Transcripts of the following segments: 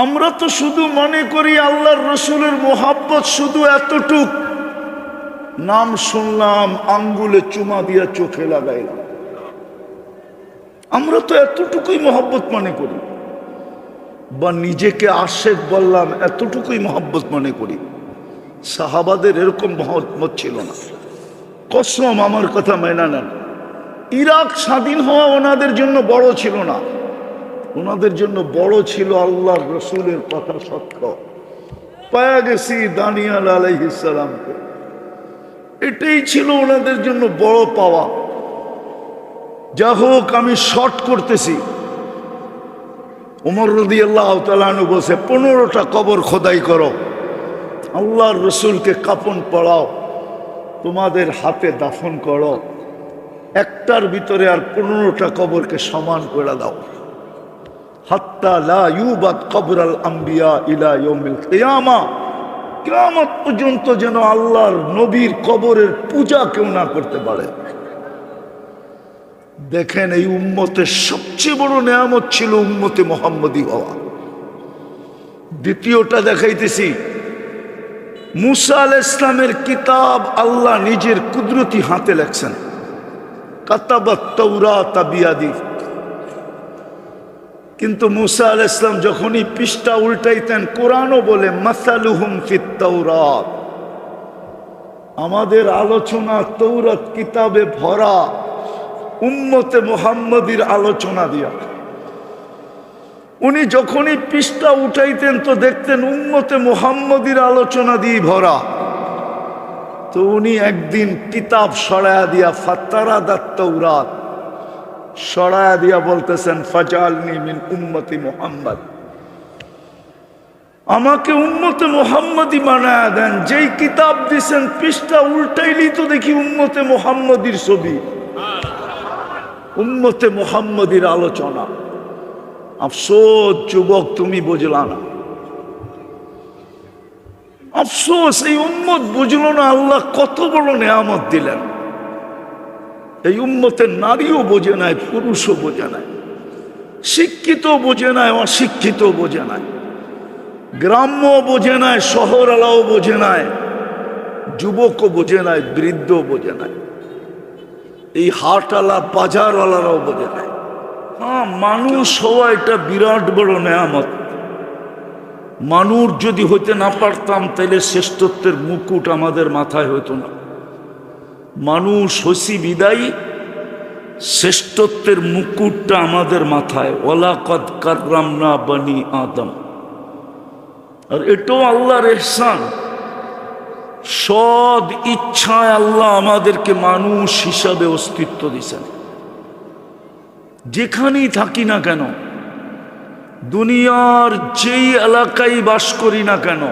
আমরা তো শুধু মনে করি আল্লাহর রসুলের মোহাব্বত শুধু এতটুক, নাম শুনলাম আঙ্গুলে চুমা দিয়া চোখে লাগাইলাম, আমরা তো এতটুকুই মোহাব্বত মনে করি, বা নিজেকে আশেক বললাম এতটুকুই মোহাব্বত মনে করি। সাহাবাদের এরকম মোহাব্বত ছিল না। কসম, আমার কথা মেনে নেন, ইরাক স্বাধীন হওয়া ওনাদের জন্য বড় ছিল না, ওনাদের জন্য বড় ছিল আল্লাহর রসুলের কথা সত্য। পায়া গেছি দানিয়াল আলাইহিস সালামকে, এটাই ছিল ওনাদের জন্য বড় পাওয়া। যা হোক, আমি শর্ট করতেছি। ওমর রাদিয়াল্লাহু তাআলা আনহু বলছে 15টা কবর খোদাই করো, আল্লাহর রসুলকে কাফন পরাও, তোমাদের হাতে দাফন করো, একটার ভিতরে আর 15টা কবরকে সমান করে দাও, হাত্তা লা ইউবাদ কবরাল আম্বিয়া ইলা ইয়াউমিল কিয়ামা, কিয়ামত পর্যন্ত যেন আল্লাহর নবীর কবরের পূজা কেউ না করতে পারে। দেখেন, এই উম্মতের সবচেয়ে বড় নেয়ামত ছিল উম্মতে মুহাম্মদী হওয়া। দ্বিতীয়টা দেখাইতেছি, মুসা আলাইহিস সালামের কিতাব আল্লাহ নিজের কুদরতি হাতে লেখছেন। কাতাবাত তাওরাত বিয়াদি। কিন্তু মুসা আলাইহিস সালাম যখনই পৃষ্ঠা উল্টাইতেন, কোরআনও বলে মাসালুহুম ফিত তাওরাত, আমাদের আলোচনা তাওরাত কিতাবে ভরা, উম্মতে মুহাম্মদীর আলোচনা দিয়া। উনি যখনই পৃষ্ঠা উঠাইতেন তো দেখতেন উম্মতে মুহাম্মদীর আলোচনা দিয়ে ভরা। তো উনি একদিন কিতাব সরায়া দিয়া, ফাত্তারাদাত তাওরাত সরায়া দিয়া বলতেছেন, ফাজালনি মিন উম্মতি মুহাম্মদ, আমাকে উম্মতে মুহাম্মদী বানায়া দেন। যেই কিতাব দিছেন পৃষ্ঠা উল্টাইলি তো দেখি উম্মতে মুহাম্মদীর ছবি, উম্মতে মুহাম্মদীর আলোচনা। আফসোস যুবক, তুমি বুঝলা না, আফসোস এই উম্মত বুঝলো না আল্লাহ কত বড় নেয়ামত দিলেন। এই উম্মতের নারীও বোঝে নাই, পুরুষও বোঝে নাই, শিক্ষিত বোঝে নাই, অশিক্ষিত বোঝে নাই, গ্রাম্য বোঝে নাই, শহরওয়ালাও বোঝে নাই, যুবকও বোঝে নাই, বৃদ্ধও বোঝে নাই, এই হাটওয়ালা বাজারওয়ালারাও বোঝে নাই। হ্যাঁ, মানুষ হওয়া এটা বিরাট বড় নেয়ামত। মানুষ যদি হইতে না পারতাম তাহলে শ্রেষ্ঠত্বের মুকুট আমাদের মাথায় হইতো না। মানুষ হইছি বিদায়ী, শ্রেষ্ঠত্বের মুকুটটা আমাদের মাথায়। ওয়ালাকাদ কাররামনা বনি আদম। আর এটাও আল্লাহর ইহসান, সদ ইচ্ছায় আল্লাহ আমাদেরকে মানুষ হিসাবে অস্তিত্ব দিয়েছেন। যেখানেই থাকি না কেন, দুনিয়ার যেই এলাকায় বাস করি না কেন,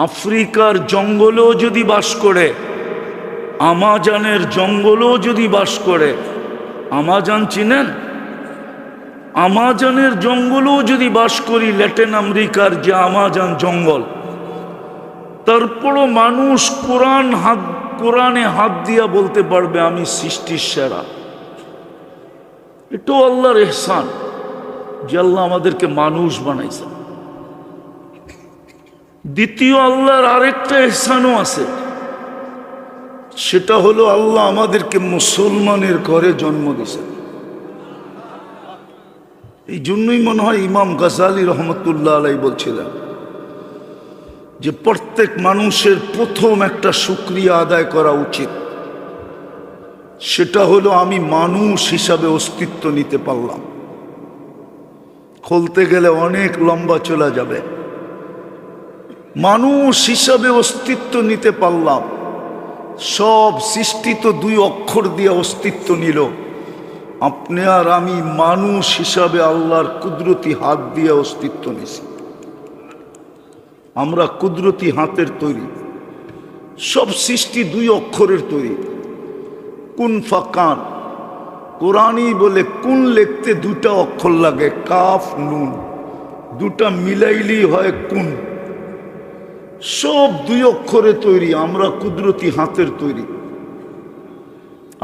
আফ্রিকার জঙ্গলেও যদি বাস করে, আমাজনের জঙ্গলেও যদি বাস করে, আমাজন চিনেন? আমাজনের জঙ্গলেও যদি বাস করি, ল্যাটিন আমেরিকার যে আমাজন জঙ্গল, তারপরও মানুষ কোরআনে হাত দিয়া বলতে পারবে আমি সৃষ্টির সেরা। এটাও আল্লাহর ইহসান যে আল্লাহ আমাদেরকে মানুষ বানাইছে। দ্বিতীয় আল্লাহর আরেকটা ইহসানও আছে, সেটা হলো আল্লাহ আমাদেরকে মুসলমানের ঘরে জন্ম দিয়েছেন। এই জন্যই মনে হয় ইমাম গাজালি রহমতুল্লাহ আলাইহি বলছিলেন যে প্রত্যেক মানুষের প্রথম একটা শুকরিয়া আদায় করা উচিত, সেটা হলো আমি মানুষ হিসাবে অস্তিত্ব নিতে পারলাম। খুলতে গেলে অনেক লম্বা চলে যাবে। মানুষ হিসাবে অস্তিত্ব নিতে পারলাম। সব সৃষ্টি তো 2 অক্ষর দিয়ে অস্তিত্ব নিল, আপনি আর আমি মানুষ হিসাবে আল্লাহর কুদরতি হাত দিয়ে অস্তিত্ব নিছি। আমরা কুদরতি হাতের তৈরি, সব সৃষ্টি 2 অক্ষরের তৈরি। কুন ফাকান, কোরআনই বলে কুন লিখতে 2টা অক্ষর লাগে, কাফ নুন, 2টা মিলাইলেই হয় কুন। সব 2 অক্ষরে তৈরি, আমরা কুদরতি হাতের তৈরি।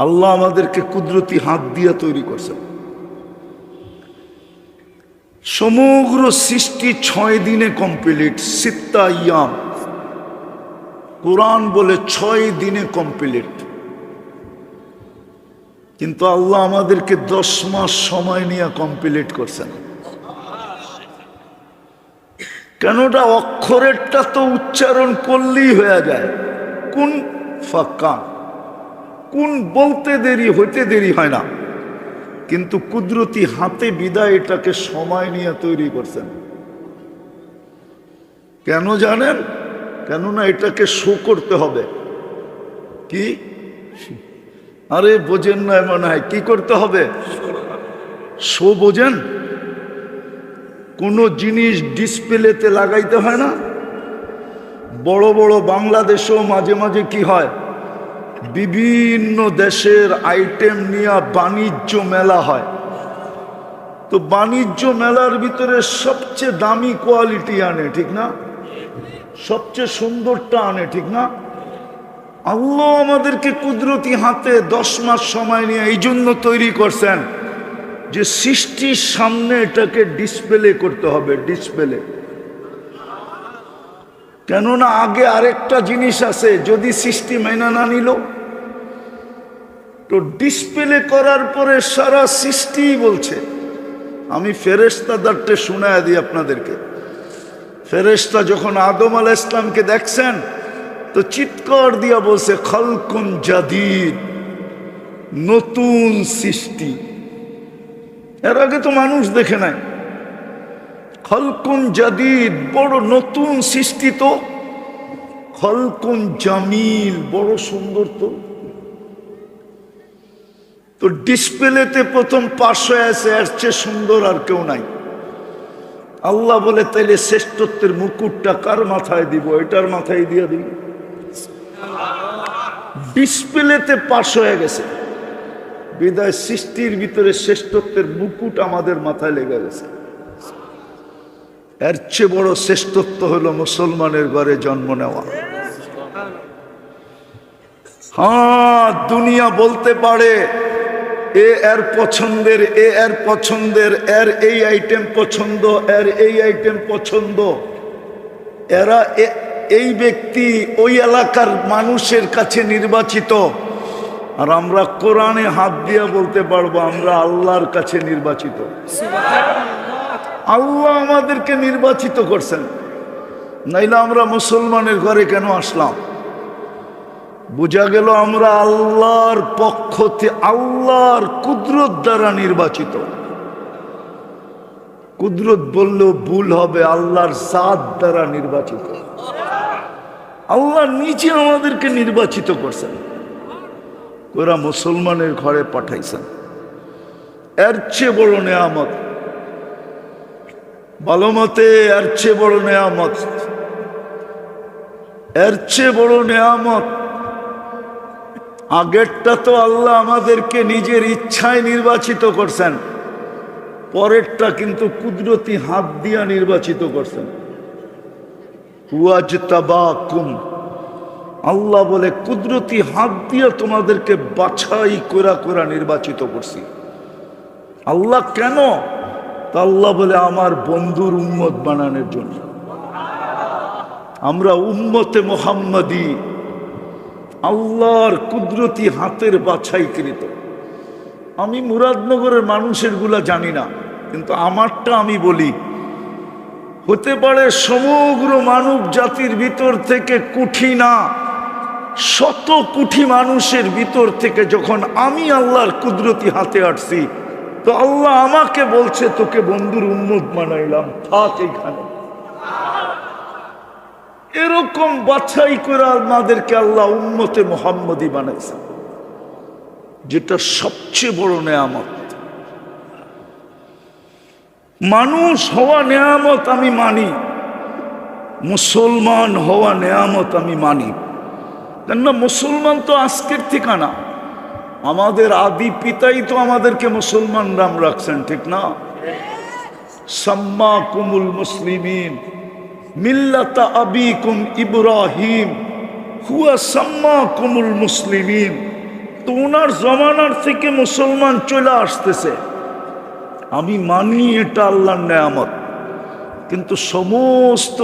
আল্লাহ আমাদেরকে কুদরতি হাত দিয়ে তৈরি করছেন। সমগ্র সৃষ্টি 6 দিনে কমপ্লিট, সিত্তা ইয়াম। কোরআন বলে 6 দিনে কমপ্লিট, কিন্তু আল্লাহ আমাদেরকে 10 মাস সময় নিয়ে কমপ্লিট করছেন। কেনটা অক্ষরেরটা তো উচ্চারণ করলেই হয়ে যায়, কোন ফাক্কা, কোন বলতে দেরি হইতে দেরি হয় না, কিন্তু কুদরতি হাতে বিদায় এটাকে সময় নিয়ে তৈরি করছেন। কেন জানেন? কেননা এটাকে শো করতে হবে। কি? আরে বোঝেন না মনে হয়, কি করতে হবে? শো বোঝেন? কোনো জিনিস ডিসপ্লেতে লাগাইতে হয় না? বড় বড় বাংলাদেশেও মাঝে মাঝে কি হয়, বিভিন্ন দেশের আইটেম নিয়ে বাণিজ্য মেলা হয়। তো বাণিজ্য মেলার ভিতরে সবচেয়ে দামি কোয়ালিটি আনে, ঠিক না? সবচেয়ে সুন্দরটা আনে, ঠিক না? আল্লাহ আমাদেরকে কুদরতি হাতে 10 মাস সময় নিয়ে এই জন্য তৈরি করছেন যে সৃষ্টির সামনে এটাকে ডিসপ্লে করতে হবে, ডিসপ্লে। কেননা আগে আরেকটা জিনিস আছে, যদি সৃষ্টি মাইনা না নিল তো ডিসপ্লে করার পরে সারা সৃষ্টি বলছে। আমি ফেরেশতাদেরকে শোনায় দিই আপনাদেরকে। ফেরেশতা যখন আদম আলাইহিস সালামকে দেখছেন তো চিৎকার দিয়া বলছে, খালকুন জাদিদ, নতুন সৃষ্টি। এর আগে তো মানুষ দেখে নাই। খালকুন জাদিদ, বড় নতুন সৃষ্টি। তো খালকুন জামিল, বড় সুন্দর। তো ডিসপ্লেতে প্রথম 500 আছে, এর চেয়ে সুন্দর আর কেউ নাই। আল্লাহ বলে, তাইলে শ্রেষ্ঠত্বের মুকুটটা কার মাথায় দিব? এটার মাথায় দিয়ে দিব। ডিসপ্লেতে 500 হয়ে গেছে, বিদায় সৃষ্টির ভিতরে শ্রেষ্ঠত্বের মুকুট আমাদের মাথায় লেগে গেছে। এর চেয়ে বড় শ্রেষ্ঠত্ব হলো মুসলমানের ঘরে জন্ম নেওয়া। হ্যাঁ, দুনিয়া বলতে পারে এর পছন্দের, এর পছন্দের, এর এই আইটেম পছন্দ, এর এই আইটেম পছন্দ। এরা এই ব্যক্তি ওই এলাকার মানুষের কাছে নির্বাচিত, আর আমরা কোরআনে হাত দিয়ে বলতে পারবো আমরা আল্লাহর কাছে নির্বাচিত। আল্লাহ আমাদেরকে নির্বাচিত করছেন, নাইলে আমরা মুসলমানের ঘরে কেন আসলাম? বোঝা গেল আমরা আল্লাহর পক্ষ থেকে, আল্লাহর কুদরত দ্বারা নির্বাচিত। কুদরত বললেও ভুল হবে, আল্লাহর জাত দ্বারা নির্বাচিত। আল্লাহ নিজে আমাদেরকে নির্বাচিত করছেন, ওরা মুসলমানের ঘরে পাঠাইছেন। এর চেয়ে বড় নেয়ামত, ভালো মতে এর চেয়ে বড় নেয়ামত, এর চেয়ে বড় নেয়ামত। আগেরটা তো আল্লাহ আমাদেরকে নিজের ইচ্ছায় নির্বাচিত করছেন, পরেরটা কিন্তু কুদরতি হাত দিয়া নির্বাচিত করছেন। ওয়াজতাবাকুম, আল্লাহ বলে কুদরতি হাত দিয়ে তোমাদেরকে বাছাই করা নির্বাচিত করছি। আল্লাহ কেন? তা আল্লাহ বলে আমার বন্ধুর উম্মত বানানোর জন্য। আমরা উম্মতে মুহাম্মাদি, আল্লাহর কুদরতি হাতের বাছাইকৃত। আমি মুরাদনগরের মানুষের গুলা জানি না, কিন্তু আমারটা আমি বলি। হতে পারে সমগ্র মানব জাতির ভিতর থেকে কোটি না, শত কোটি মানুষের ভিতর থেকে যখন আমি আল্লাহর কুদরতি হাতে আসছি, তো আল্লাহ আমাকে বলছে তোকে বন্ধুর উম্মত বানাইলাম, থাক এখানে। এরকম বাছাই করে আমাদেরকে আল্লাহ উম্মতে মুহাম্মদি বানাইছে, যেটা সবচেয়ে বড় নেয়ামত। মানুষ হওয়া নেয়ামত আমি মানি, মুসলমান হওয়া নেয়ামত আমি মানি। কেননা মুসলমান তো আজকের ঠিকানা, আমাদের আদি পিতাই তো আমাদেরকে মুসলমান নাম রাখছেন, ঠিক না? সাম্মাকুমুল মুসলিমিন মিল্লাতা আবিকুম ইব্রাহিম হুয়া সাম্মাকুমুল মুসলিমিন। তো ওনার জমানার থেকে মুসলমান চলে আসতেছে। আমি মানি এটা আল্লাহর নেয়ামত, কিন্তু সমস্ত